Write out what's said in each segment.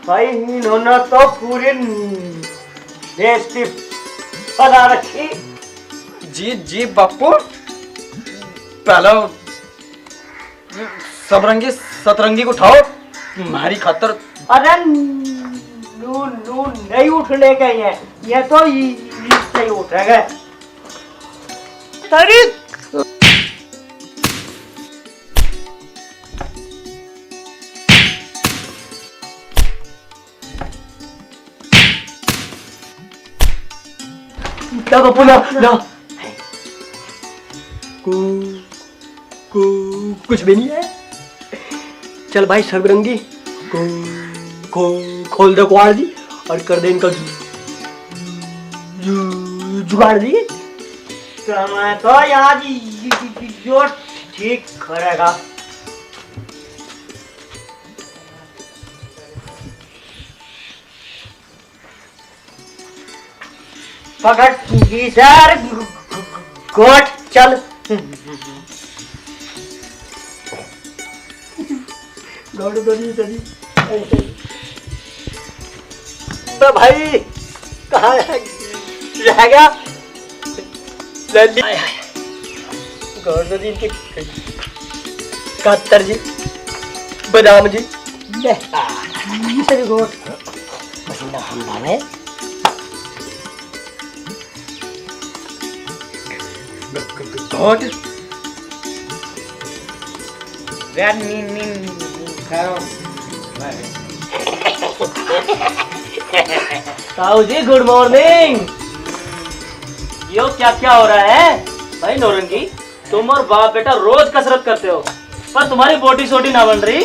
भाई इन्होंने तो पूरी देश की फला रखी। जी जी बापू, पहला सबरंगी सतरंगी को उठाओ तुम्हारी खातर। अरे नू नू नहीं उठने का ये तो इससे उठेगा। तारीख क्या बापू ना कुछ भी नहीं है। चल भाई सरबरंगी खोल दे कुआर जी और कर दे इनका जुगाड़ दी। समय तो यहाँ जो ठीक करेगा। पकड़ सर गोट चल। तो भाई कहाँ रह गया? गौरदीन की कत्तर जी बादाम जी गोट पसीना हमला है। God. That mean ताऊ जी गुड मॉर्निंग। यो क्या क्या हो रहा है भाई नौरंगी? तुम और बाप बेटा रोज कसरत करते हो पर तुम्हारी बॉडी सोडी ना बन रही।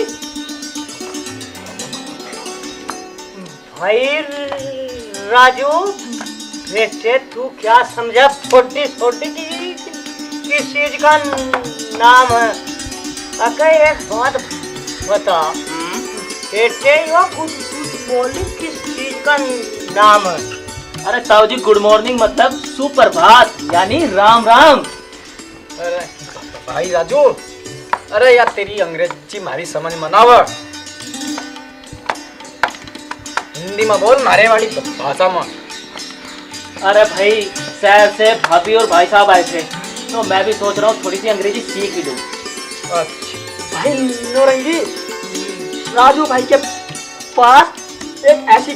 भाई राजू बेटे तू क्या समझा? छोटी छोटी किस चीज का नाम है? अगर एक बात बता बेटे, यो कुछ बोली किस चीज का नाम है? अरे ताऊ जी गुड मॉर्निंग मतलब सुप्रभात यानी राम राम। अरे भाई राजू, अरे यार तेरी अंग्रेजी मारी समझ मनाव, हिंदी में बोल मारे वाली भाषा में। अरे भाई शहर से भाभी और भाई साहब आए थे तो मैं भी सोच रहा हूँ थोड़ी सी अंग्रेजी सीख ही लूँ। अच्छा भाई नौरंगी, राजू भाई के पास एक ऐसी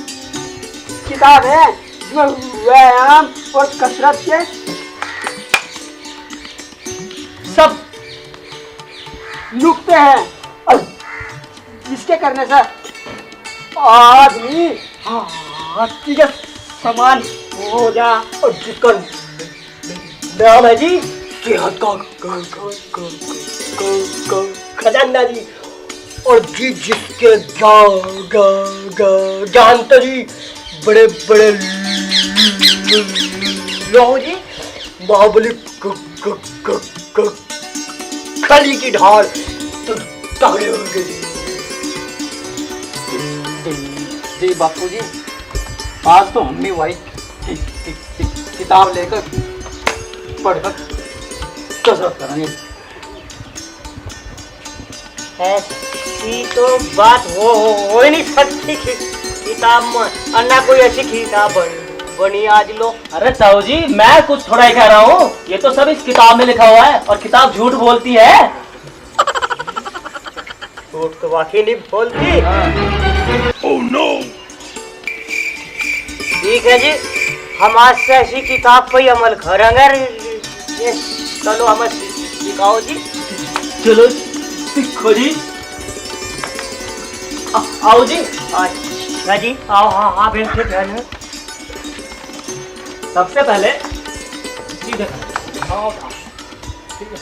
किताब है जिसमें व्यायाम और कसरत के सब नुक्ते हैं और जिसके करने से आदमी हाथी के समान हो जा और जिसका नाम है जी सेहत का खजाना जी, और जी जिसके जानते जी बड़े बड़े लोग जी बाहुबली खली की ढाल तो तगड़े हो गए जी बापू जी, आज तो हम भी वही किताब लेकर पढ़कर कसरत करेंगे। ऐसी तो बात हो ही नहीं सकती किताब में, अन्ना कोई ऐसी किताब बनी आज लो। अरे ताऊ जी मैं कुछ थोड़ा ही कह रहा हूँ, ये तो सब इस किताब में लिखा हुआ है और किताब झूठ बोलती है। झूठ तो वाकई नहीं बोलती। Oh no. ठीक है जी, हम आज से ऐसी किताब पर अमल करेंगे। चलो हमें सिखाओ जी। चलो सीखो जी। आओ जी। अच्छा जी आओ। हाँ बैठे ध्यान। सबसे पहले सीधे आओ, ठीक है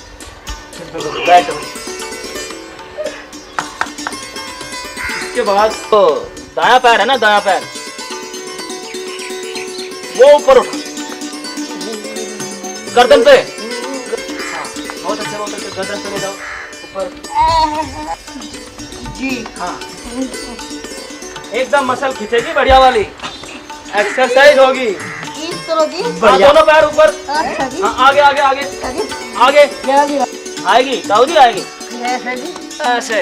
बैठो। इसके बाद तो दायां पैर है ना, दायां पैर वो ऊपर उठा गर्दन पे। बहुत अच्छे गर्दन पे ले जाओ ऊपर जी। हाँ एकदम मसल खींचेगी बढ़िया वाली एक्सरसाइज होगी। हाँ दोनों पैर ऊपर। हाँ आगे आगे आगे आगे आएगी ताऊ जी, आएगी ऐसे।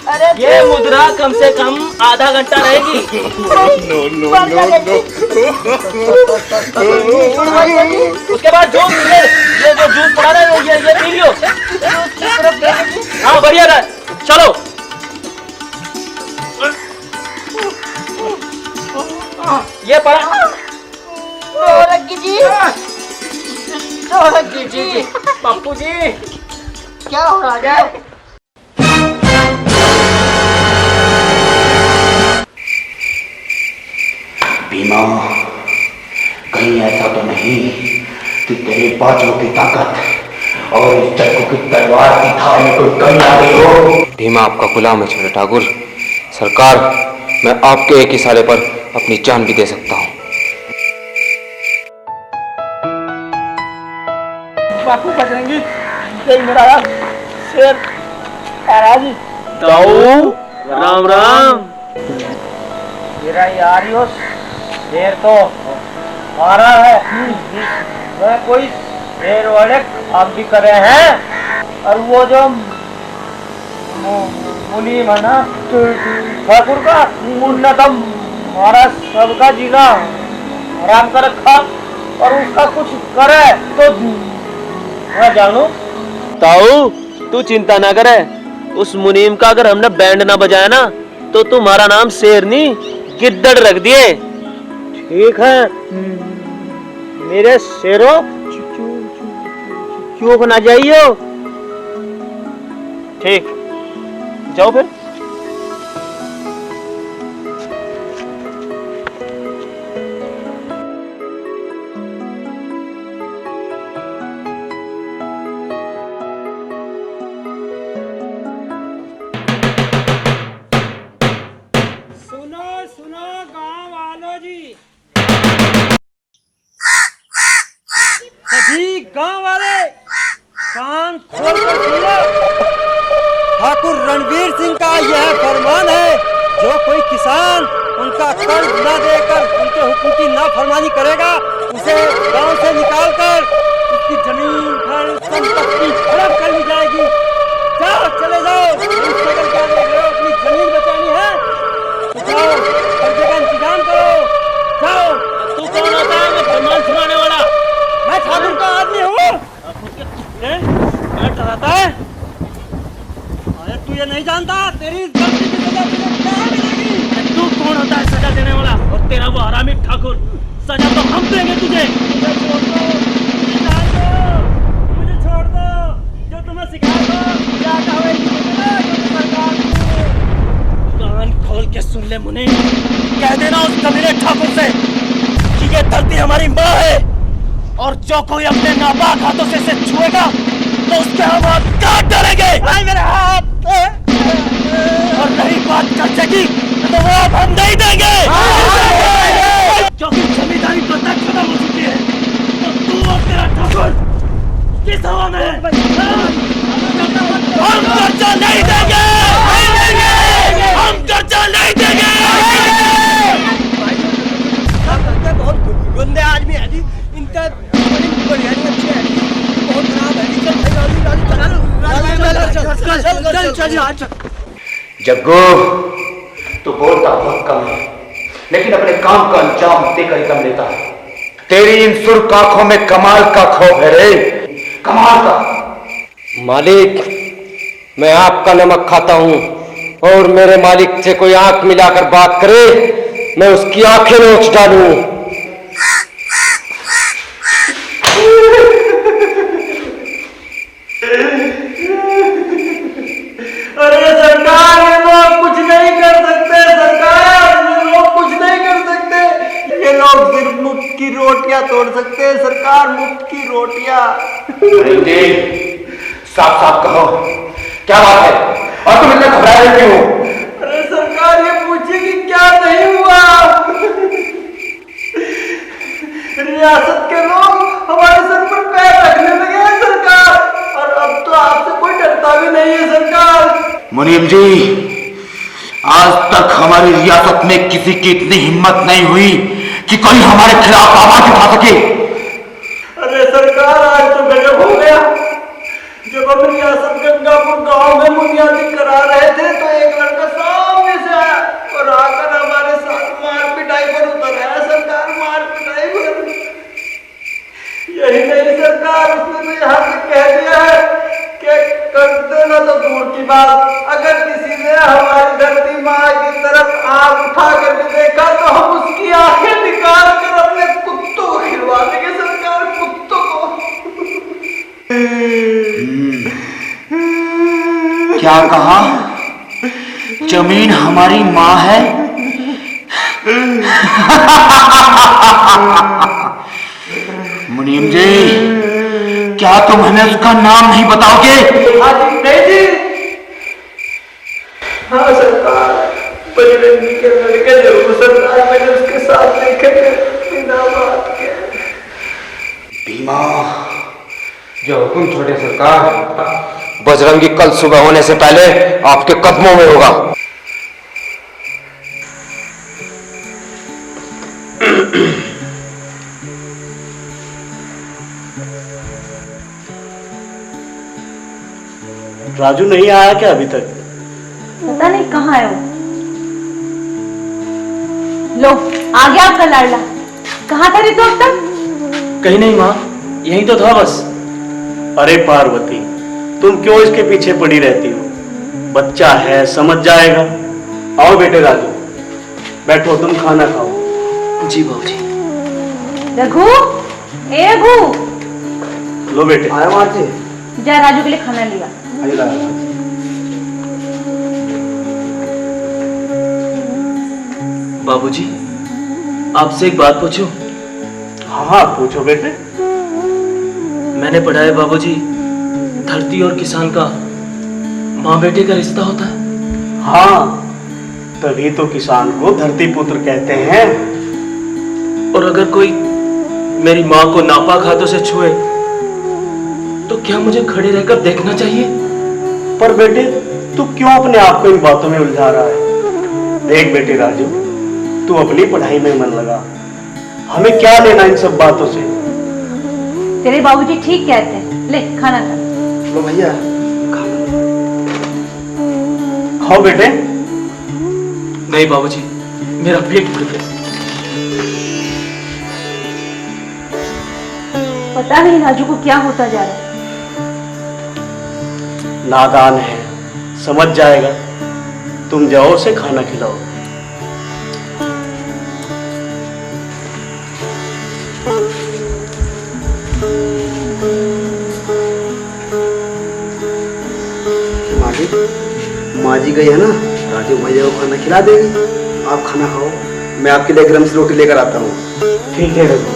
अरे ये मुद्रा कम से कम आधा घंटा रहेगी। उसके बाद जूस, ये जो जूस पड़ा है ये पी लियो। हाँ बढ़िया रहा, चलो। ये पड़ा जी पप्पू जी। क्या हो रहा है? भीमा, कहीं ऐसा तो नहीं कि तेरे बाजों की ताकत और इस चक्कू की तलवार की धार में कोई कमी आ गई हो? भीमा आपका गुलाम है छोटे ठाकुर। सरकार, मैं आपके एक इशारे पर अपनी जान भी दे सकता हूँ। बापू बजरंगी, ये मेरा शेर महाराज। दाऊ राम राम। मेरा यार यो शेर तो आ रहा है। वह कोई शेर वाले काम भी करे हैं। और वो जो मुनीम है ना ठाकुर का, उनने तो हमारा सबका जीना हराम कर रखा। और उसका कुछ करे तो मैं जानू। ताऊ तू चिंता ना करे, उस मुनीम का अगर हमने बैंड ना बजाया ना तो तुम्हारा नाम शेरनी गिद्दड़ रख दिए। ठीक है मेरे शेरों, चूक ना जाइयो। ठीक, जाओ फिर। सुनो गांव वालों जी, सभी गांव वाले कान खोल कर सुनो। ठाकुर रणवीर सिंह का यह फरमान है, जो कोई किसान उनका कर्ज न देकर उनके हुक्म की नाफरमानी करेगा, उसे गांव से निकालकर उसकी जमीन घर संपत्ति हड़प कर ली जाएगी। जाओ, चले जाओ। क्या देख रहे हो? अपनी जमीन बचानी है तो जाओ, कर्जे का इंतजाम करो। जाओ। तू कौन होता है? मैं फरमान सुनाने वाला। मैं ठाकुर का आदमी हूँ। डराता है? अरे तू ये नहीं जानता, तेरी गलती की सजा तुझे क्या मिलेगी? तू कौन होता है सजा देने वाला? और तेरा वो हरामी ठाकुर, सजा तो हम देंगे तुझे। मुझे छोड़ दो, मुझे छोड़ दो। जो तुम्हें सिखाया था क्या कहोगे सरकार को। कान खोल के सुन ले मुनि, कह देना उस कमीने ठाकुर से कि ये धरती हमारी माँ है, और जो कोई अपने नापाक हाथों से इसे छुएगा तो उसके हम हाथ काट डालेंगे। मेरे हाथ। और रही बात चर्चा की तो वो अब हम नहीं देंगे, क्योंकि जमींदारी तो तक खत्म हो चुकी है। तो तू और तेरा ठाकुर किस हवा में है? हम कर्जा नहीं देंगे, हम कर्जा नहीं देंगे। बहुत गंदे आदमी है जी, इनका बढ़िया नहीं, अच्छे है जी, बहुत खराब है जी। चल। जग्गू, तू बोलता बहुत कम है, लेकिन अपने काम का अंजाम देकर ही दम लेता है। तेरी इन सुर्ख आंखों में कमाल का खौफ है रे, कमाल का। मालिक, मैं आपका नमक खाता हूँ, और मेरे मालिक से कोई आंख मिलाकर बात करे, मैं उसकी आंखें नोच डालूं। अरे सरकार, ये लोग कुछ नहीं कर सकते। सरकार, ये लोग कुछ नहीं कर सकते। ये लोग सिर्फ मुफ्त की रोटियां तोड़ सकते हैं सरकार, मुफ्त की रोटियां। साफ साफ कहो, क्या बात है और तुम इतने घबरा रहे क्यों? अरे सरकार, ये पूछिए कि क्या नहीं हुआ। रियासत के लोग हमारे सर पर पैर रखने लगे हैं सरकार, और अब तो आपसे कोई डरता भी नहीं है सरकार। मुनीम जी, आज तक हमारी रियासत में किसी की इतनी हिम्मत नहीं हुई कि कोई हमारे खिलाफ आवाज उठा सके। अरे सरकार, आज तो गजब हो गया। जो देखो रियासत गंगापुर गांव में बुनियादी करा रहे थे तो एक लड़का सामने से आया और आकर हमारे साथ मार पिटाई पर उतर आया। सरकार मार पिटाई पर यही नहीं सरकार, उसने तो यहाँ से कह दिया है कि कर देना तो दूर की बात, अगर किसी ने हमारी धरती माँ की तरफ आंख उठा कर भी देखा तो हम उसकी आंखें निकाल कर अपने कुत्तों को खिलवा देंगे। सरकार कुत्तों को। क्या कहा? जमीन हमारी माँ है? मुनीम जी, क्या तुम हमें उसका नाम नहीं बताओगे? नहीं जी। हाँ सरकार, बजरंगी के लड़के जरूर सरकार, मैंने उसके साथ देखे थे बिना बात के। भीमा, जो हुक्म छोटे सरकार। बजरंगी कल सुबह होने से पहले आपके कदमों में होगा। राजू नहीं आया क्या अभी तक? पता नहीं कहाँ है वो। लो आ गया आपका लाडला। कहाँ था रे तू अब तक? कहीं नहीं माँ, यही तो था बस। अरे पार्वती, तुम क्यों इसके पीछे पड़ी रहती हो? बच्चा है, समझ जाएगा। आओ बेटे राजू, बैठो, तुम खाना खाओ। जी बाबूजी। रघु, ए रघु, लो बेटे। आया माँ जी। जा राजू के लिए खाना लिया। बाबूजी, आपसे एक बात पूछूं? हाँ पूछो बेटे। मैंने पढ़ा है बाबूजी, धरती और किसान का माँ बेटे का रिश्ता होता है। हाँ, तभी तो किसान को धरती पुत्र कहते हैं। और अगर कोई मेरी माँ को नापाक हाथों से छुए तो क्या मुझे खड़े रहकर देखना चाहिए? पर बेटे, तू क्यों अपने आप को इन बातों में उलझा रहा है? देख बेटे राजू, तू अपनी पढ़ाई में मन लगा। हमें क्या लेना इन सब बातों से? तेरे बाबूजी ठीक कहते हैं। ले खाना खा। लो भैया। खाओ बेटे। नहीं बाबूजी, मेरा पेट भर गया। पता नहीं राजू को क्या होता जा रहा है। नादान है, समझ जाएगा। तुम जाओ, उसे खाना खिलाओ। माँ जी गई है ना, राजू भैया को खाना खिला देगी। आप खाना खाओ, मैं आपके लिए गरम सी रोटी लेकर आता हूँ। ठीक है रघु।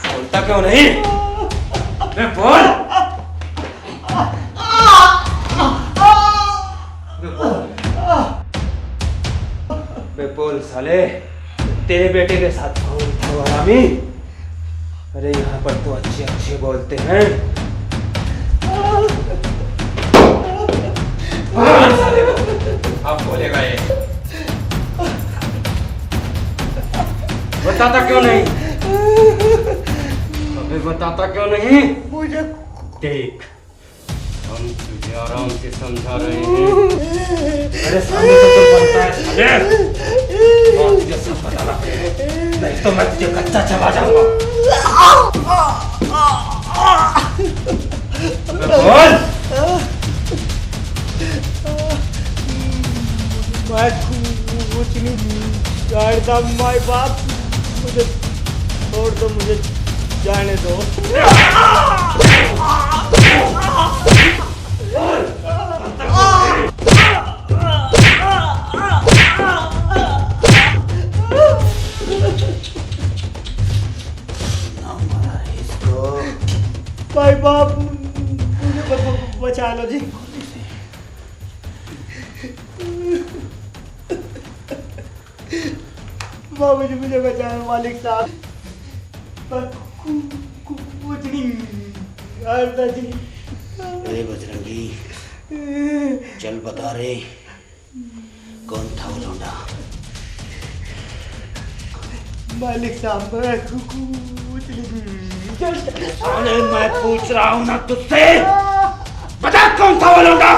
बोलता क्यों नहीं? मैं बोल। बोल साले, तेरे बेटे के साथ कौन था हरामी? अरे यहाँ पर तो अच्छे अच्छे बोलते हैं। साले अब बोलेगा ये। बताता क्यों नहीं? अबे बताता क्यों नहीं? मुझे देख, हम तुझे आराम से समझा रहे हैं। अरे सामने तो तू बोलता है साले। और तुझे सब पता लग गया, नहीं तो मैं तुझे कच्चा चबा जाऊंगा। बोल। मैं कुछ नहीं जानता। माय बाप, मुझे छोड़ दो, मुझे जाने दो। भाई बाप, मुझे बचा लो जी। बाबूजी मुझे बचाए मालिक साहब। कुछ नहीं जानता जी। अरे बजरंगी, चल बता रे, कौन था वो लौंडा? मालिक साहब मैं कुछ अरे मैं पूछ रहा हूँ ना तुझसे, बता कौन था वो लौंडा?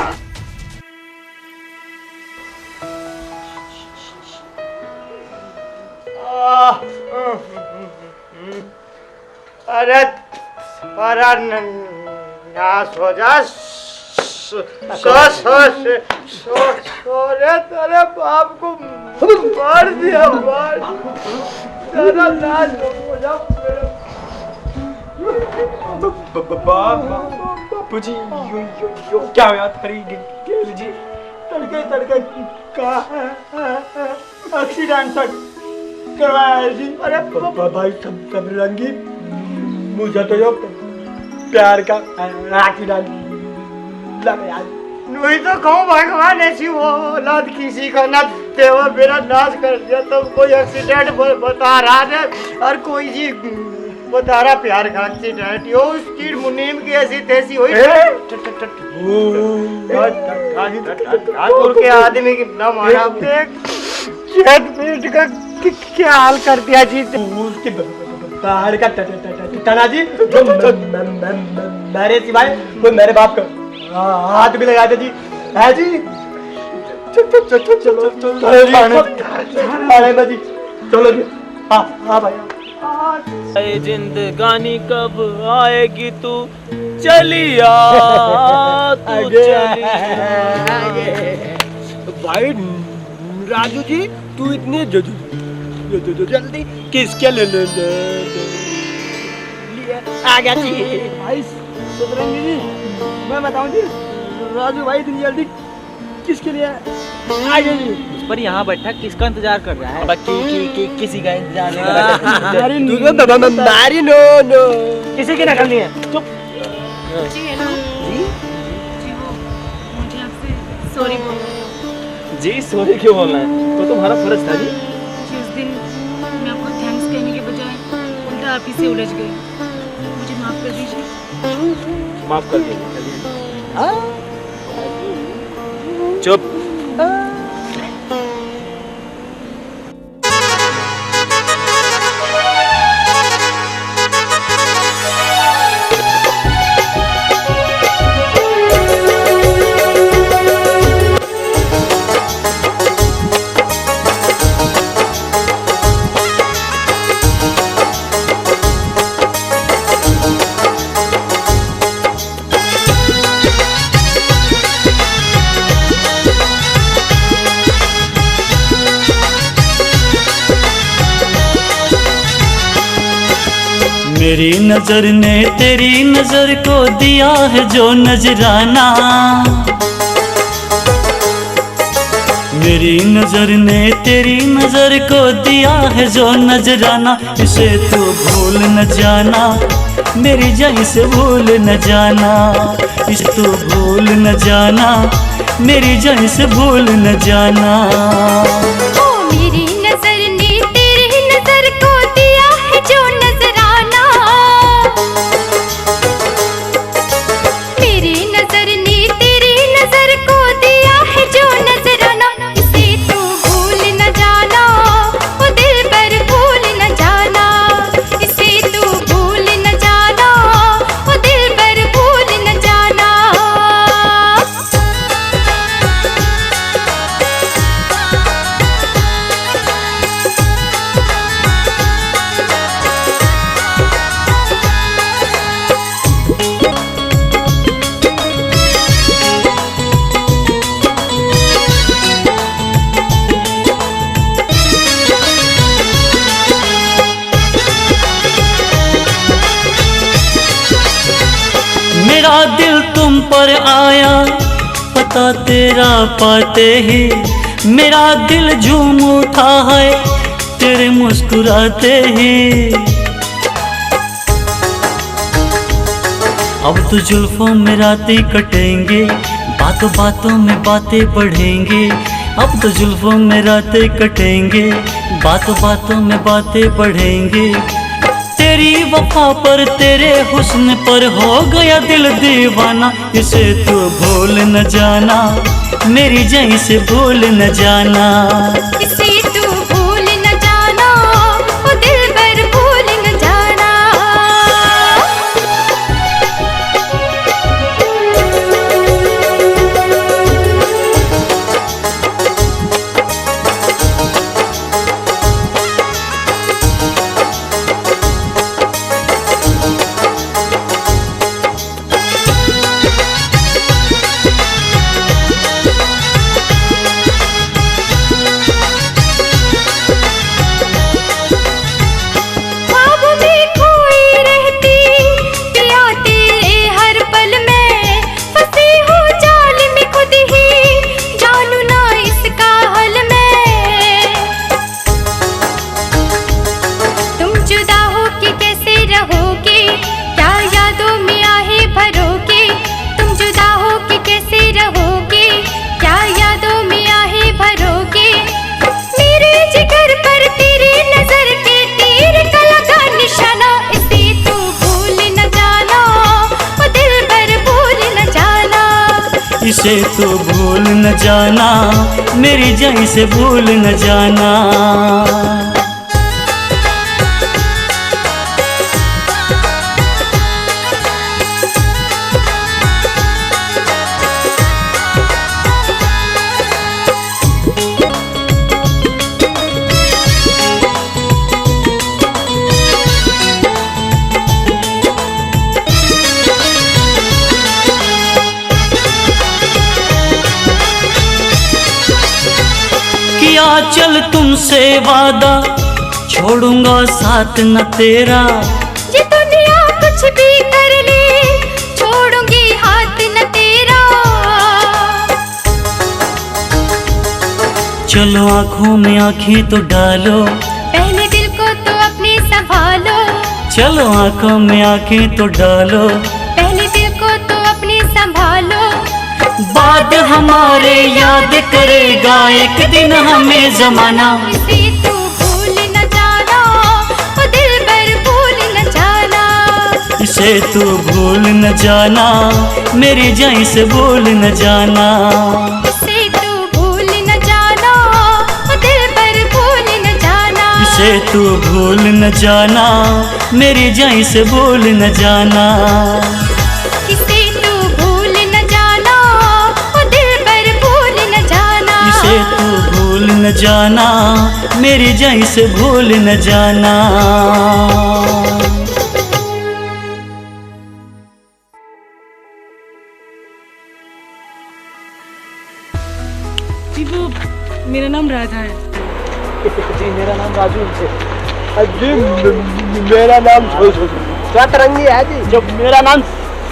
अरे तुम्हारा नाश हो जा। रे तेरे बाप को मार दिया, मार तेरा नाश हो जा। बापू जी यो क्या हुआ थारी गेल जी? तड़के का एक्सीडेंट करवाया जी। अरे भाई सब रंगी, मुझे तो यो प्यार का एक्सीडेंट लगा यार। नहीं तो कहूँ भगवान ऐसी वो औलाद किसी का ना तेवा मेरा नाश कर दिया। तो कोई एक्सीडेंट बता रहा है और कोई जी बता रहा प्यार का एक्सीडेंट। यो उसकी मुनीम की ऐसी तैसी हुई के आदमी की ना मारा का क्या हाल कर दिया जी। उसके बाहर का टना जी जो मेरे सिवाय कोई मेरे बाप का हाथ भी लगा दे जी। है जी चलो जी, चलो जी। हाँ भाई जिंदगानी कब आएगी तू चलिया, तू चलिया। भाई राजू जी तू इतनी जल्दी किसके लिए आ गया जी? भाई सतरंगी जी मैं बताऊं जी, राजू भाई इतनी जल्दी किसके लिए आ गए जी? उस पर यहाँ बैठा किसका इंतजार कर रहा है? किसी का इंतजार नहीं कर रहा। मारी नो किसी की नकल नहीं है। चुप। जी हेलो जी, वो मुझे आपसे सॉरी बोलना है। जी सॉरी क्यों बोलना है? तो तुम्हारा फर्ज था जी। उस दिन मैं आपको थैंक्स कहने के बजाय उल्टा आप ही से उलझ गई, मुझे माफ कर दीजिए। माफ कर दीजिए। चुप। मेरी नजर ने तेरी नजर को दिया है जो नजराना, मेरी नजर ने तेरी नजर को दिया है जो नजराना। इसे तो भूल न जाना, मेरी जान से भूल न जाना। इसे तो भूल न जाना, मेरी जान से भूल न जाना। मेरा दिल तुम पर आया पता तेरा पाते ही, मेरा दिल झूम उठा है तेरे मुस्कुराते ही। अब तो जुल्फों में रातें कटेंगे, बातों बातों में बातें बढ़ेंगे। अब तो जुल्फों में रातें कटेंगे, बातों बातों में बातें बढ़ेंगे। तेरी वफा पर तेरे हुस्न पर हो गया दिल दीवाना। इसे तू भूल न जाना, मेरी जान से भूल न जाना। इसे तू भूल न जाना, ओ दिल इसे तो भूल न जाना, मेरी जान से भूल न जाना। किया चल तुमसे वादा, छोड़ूंगा साथ न तेरा। ये दुनिया कुछ भी कर ले, छोड़ूंगी हाथ न तेरा। चलो आँखों में आँखें तो डालो, पहले दिल को तो अपने संभालो। चलो आँखों में आँखें तो डालो, पहले दिल को तो अपने संभालो। बात हमारे याद करेगा एक दिन हमें जमाना। इसे तू भूल न जाना, ओ दिल पर भूल न जाना। इसे तू भूल न जाना, मेरी जान से भूल न जाना। इसे तू भूल न जाना, ओ दिल पर भूल न जाना। इसे तू भूल न जाना, मेरी जान से भूल न जाना। इसे तू भूल न जाना, ओ दिल पर भूल न जाना। इसे तू भूल न जाना, मेरी जान से भूल न जाना। जी वो मेरा नाम राधा है। जी मेरा नाम राजू है। जी मेरा नाम सतरंगी है जी। जो मेरा नाम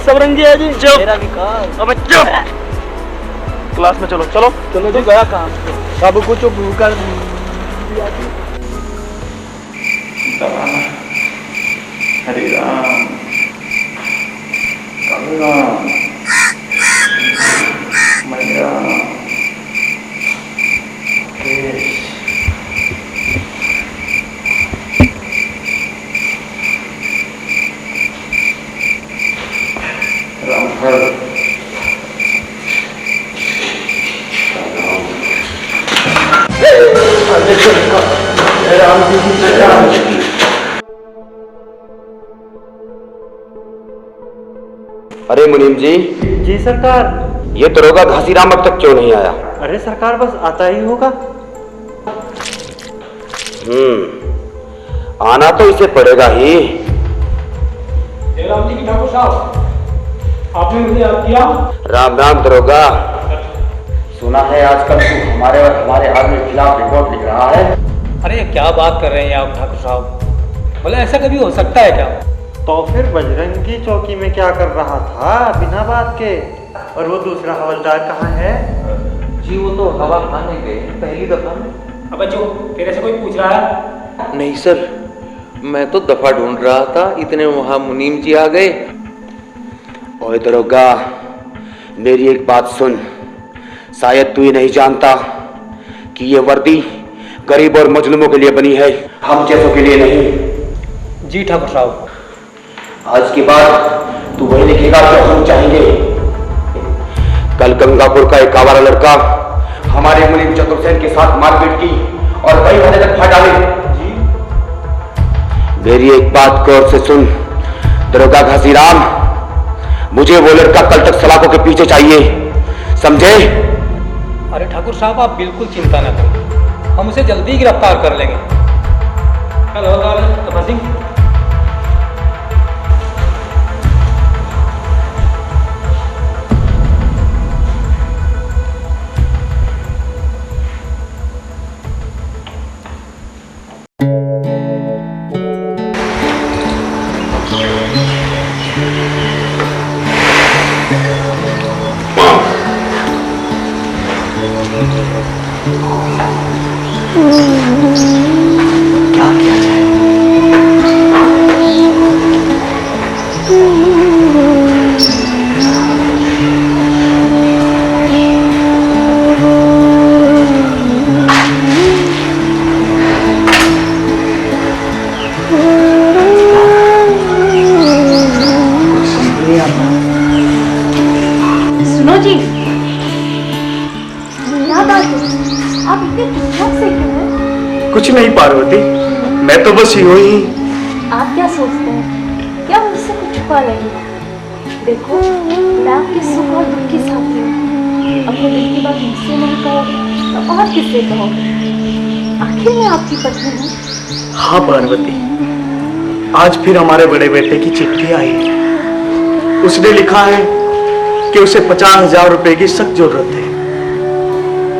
सबरंगी है जी। जो मेरा विकास। अब चुप, क्लास में चलो चलो चलो जी। गया काम सब कुछ कर दिया जी। हरे राम काले राम मैया रामफल राम जी। अरे मुनीम जी। जी सरकार। ये दरोगा घासीराम अब तक क्यों नहीं आया? अरे सरकार बस आता ही होगा। आना तो इसे पड़ेगा ही। जयराम जी की ठाकुर साहब, आपने मुझे याद किया? राम राम दरोगा। सुना है आजकल तू हमारे और हमारे आदमी के खिलाफ रिपोर्ट लिख रहा है। अरे क्या बात कर रहे हैं आप ठाकुर साहब? बोले ऐसा कभी हो सकता है क्या? तो फिर बजरंगी चौकी में क्या कर रहा था बिना बात के? और वो दूसरा हवलदार कहाँ है? जी वो तो हवा खाने गए पहली दफा में। अब जो तेरे से कोई पूछ रहा है? नहीं सर, मैं तो दफा ढूंढ रहा था, इतने वहां मुनीम जी आ गए। ओए दरोगा, मेरी एक बात सुन। शायद तू ये नहीं जानता कि ये वर्दी गरीब और मजलूमों के लिए बनी है, हम जैसों के लिए नहीं। जी ठाकुर साहब। आज के बाद तू वही लिखेगा जो हम चाहेंगे। कल गंगापुर का एक आवारा लड़का हमारे मुनीम चतुर्सेन के साथ मारपीट की और वही होने तक फट डाले। जी मेरी एक बात गौर से सुन दरोगा घासीराम, मुझे वो लड़का कल तक सलाखों के पीछे चाहिए, समझे? अरे ठाकुर साहब आप बिल्कुल चिंता न करें, हम उसे जल्दी ही गिरफ्तार कर लेंगे। कल होगा सिंह। क्या किया जाए? सुनो जी, इतने चुपचाप से क्यों हैं? कुछ नहीं पार्वती, मैं तो बस यूं ही। आप क्या सोचते हैं? क्या मुझसे कुछ छुपा नहीं? देखो, मैं आपके सुख और दुख की साथी हूँ। अपने दिल की बात मुझसे नहीं कहोगे तो और किससे कहोगे? आखिर मैं आपकी पत्नी हूँ। हाँ पार्वती, आज फिर हमारे बड़े बेटे की चिट्ठी आई है। उसने लिखा है कि उसे 50,000 रुपए की सख्त जरूरत है।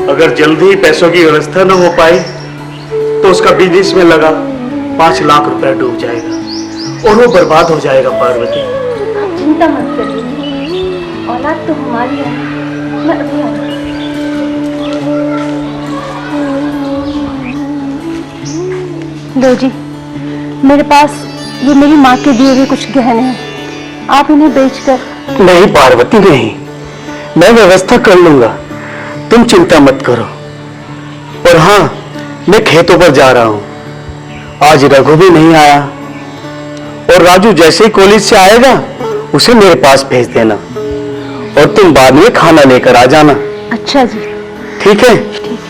अगर जल्दी ही पैसों की व्यवस्था न हो पाई तो उसका बिजनेस में लगा 5 लाख रुपए डूब जाएगा और वो बर्बाद हो जाएगा। पार्वती आप चिंता मत करिए, औलाद तो हमारी है। मैं अभी आऊँ। लो जी, मेरे पास ये मेरी माँ के दिए हुए कुछ गहने हैं, आप इन्हें बेचकर। नहीं पार्वती नहीं, मैं व्यवस्था कर लूंगा, तुम चिंता मत करो। और हाँ, मैं खेतों पर जा रहा हूं, आज रघु भी नहीं आया। और राजू जैसे ही कॉलेज से आएगा उसे मेरे पास भेज देना और तुम बाद में खाना लेकर आ जाना। अच्छा जी। ठीक है? ठीक है।